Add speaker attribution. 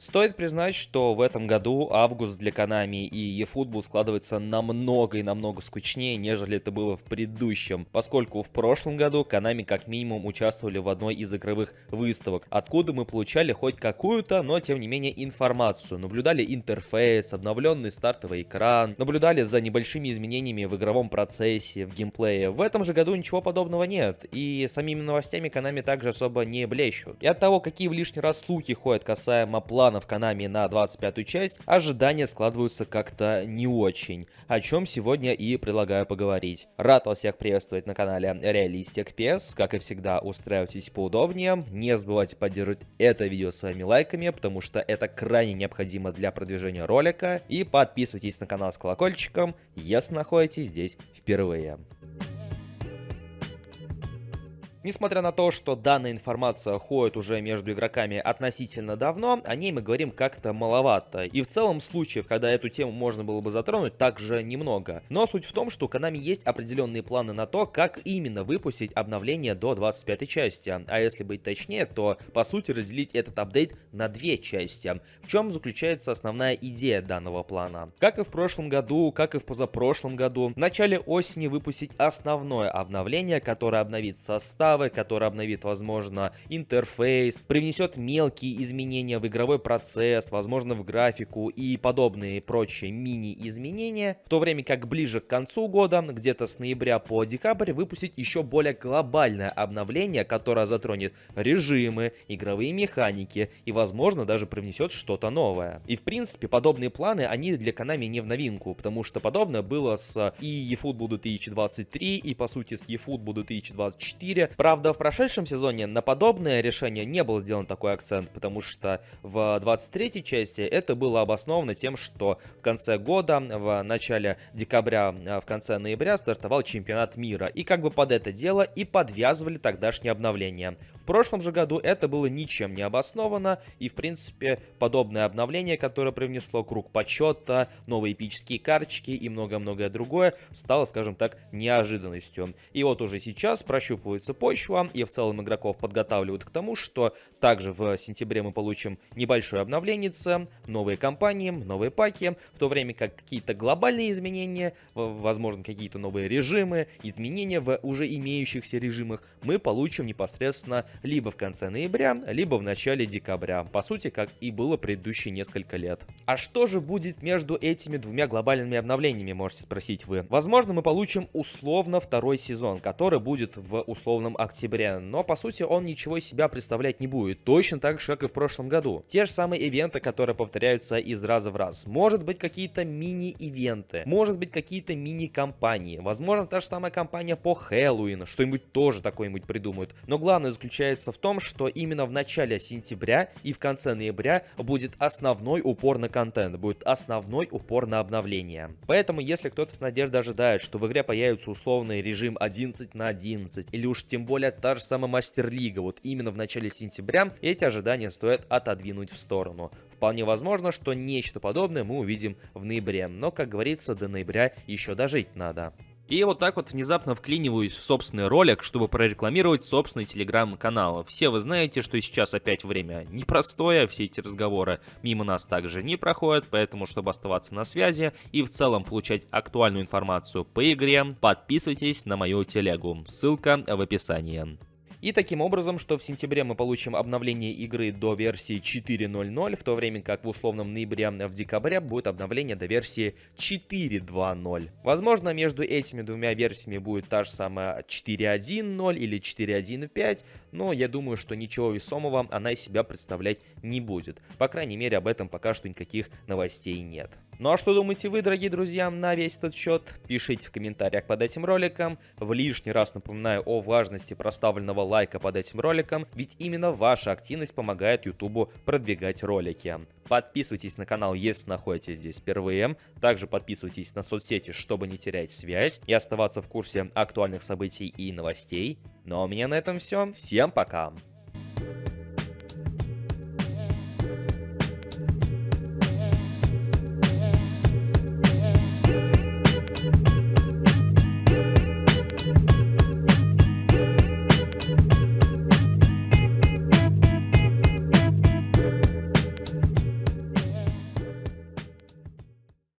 Speaker 1: Стоит признать, что в этом году август для Konami и eFootball складывается намного и намного скучнее, нежели это было в предыдущем, поскольку в прошлом году Konami как минимум участвовали в одной из игровых выставок, откуда мы получали хоть какую-то, но тем не менее информацию, наблюдали интерфейс, обновленный стартовый экран, наблюдали за небольшими изменениями в игровом процессе, в геймплее. В этом же году ничего подобного нет, и самими новостями Konami также особо не блещут. И от того, какие в лишний раз слухи ходят касаемо планов Konami на 25-ю часть, ожидания складываются как-то не очень, о чем сегодня и предлагаю поговорить. Рад вас всех приветствовать на канале Realistic PS, как и всегда, устраивайтесь поудобнее, не забывайте поддерживать это видео своими лайками, потому что это крайне необходимо для продвижения ролика, и подписывайтесь на канал с колокольчиком, если находитесь здесь впервые. Несмотря на то, что данная информация ходит уже между игроками относительно давно, о ней мы говорим как-то маловато. И в целом случаев, когда эту тему можно было бы затронуть, также немного. Но суть в том, что у Konami есть определенные планы на то, как именно выпустить обновление до 25-й части. А если быть точнее, то по сути разделить этот апдейт на две части. В чем заключается основная идея данного плана? Как и в прошлом году, как и в позапрошлом году, в начале осени выпустить основное обновление, которое обновит состав, который обновит, возможно, интерфейс, привнесет мелкие изменения в игровой процесс, возможно, в графику и подобные прочие мини-изменения, в то время как ближе к концу года, где-то с ноября по декабрь, выпустить еще более глобальное обновление, которое затронет режимы, игровые механики и, возможно, даже привнесет что-то новое. И, в принципе, подобные планы, они для Konami не в новинку, потому что подобное было с и eFootball 2023, и, по сути, с eFootball 2024. Правда, в прошедшем сезоне на подобное решение не был сделан такой акцент, потому что в 23-й части это было обосновано тем, что в конце года, в начале декабря, в конце ноября стартовал чемпионат мира, и как бы под это дело и подвязывали тогдашнее обновление. В прошлом же году это было ничем не обосновано, и в принципе подобное обновление, которое привнесло круг почета, новые эпические карточки и многое-многое другое, стало, скажем так, неожиданностью. И вот уже сейчас прощупывается почва, и в целом игроков подготавливают к тому, что также в сентябре мы получим небольшое обновление, новые кампании, новые паки, в то время как какие-то глобальные изменения, возможно, какие-то новые режимы, изменения в уже имеющихся режимах мы получим непосредственно либо в конце ноября, либо в начале декабря, по сути, как и было предыдущие несколько лет. А что же будет между этими двумя глобальными обновлениями, можете спросить вы? Возможно, мы получим условно второй сезон, который будет в условном октябре, но по сути он ничего из себя представлять не будет, точно так же, как и в прошлом году. Те же самые ивенты, которые повторяются из раза в раз. Может быть, какие-то мини-ивенты, может быть, какие-то мини-кампании, возможно, та же самая кампания по Хэллоуину, что-нибудь тоже такое-нибудь придумают. Но главное заключается в том, что именно в начале сентября и в конце ноября будет основной упор на контент, будет основной упор на обновление. Поэтому, если кто-то с надеждой ожидает, что в игре появится условный режим 11 на 11, или уж тем более та же самая Мастер-лига, вот именно в начале сентября, эти ожидания стоит отодвинуть в сторону. Вполне возможно, что нечто подобное мы увидим в ноябре, но, как говорится, до ноября еще дожить надо. И вот так вот внезапно вклиниваюсь в собственный ролик, чтобы прорекламировать собственный телеграм-канал. Все вы знаете, что сейчас опять время непростое, все эти разговоры мимо нас также не проходят, поэтому, чтобы оставаться на связи и в целом получать актуальную информацию по игре, подписывайтесь на мою телегу, ссылка в описании. И таким образом, что в сентябре мы получим обновление игры до версии 4.0.0, в то время как в условном ноябре, в декабре будет обновление до версии 4.2.0. Возможно, между этими двумя версиями будет та же самая 4.1.0 или 4.1.5, но я думаю, что ничего весомого она из себя представлять не будет. По крайней мере, об этом пока что никаких новостей нет. Ну а что думаете вы, дорогие друзья, на весь этот счет? Пишите в комментариях под этим роликом. В лишний раз напоминаю о важности проставленного лайка под этим роликом, ведь именно ваша активность помогает YouTube продвигать ролики. Подписывайтесь на канал, если находитесь здесь впервые. Также подписывайтесь на соцсети, чтобы не терять связь и оставаться в курсе актуальных событий и новостей. Ну а у меня на этом все. Всем пока!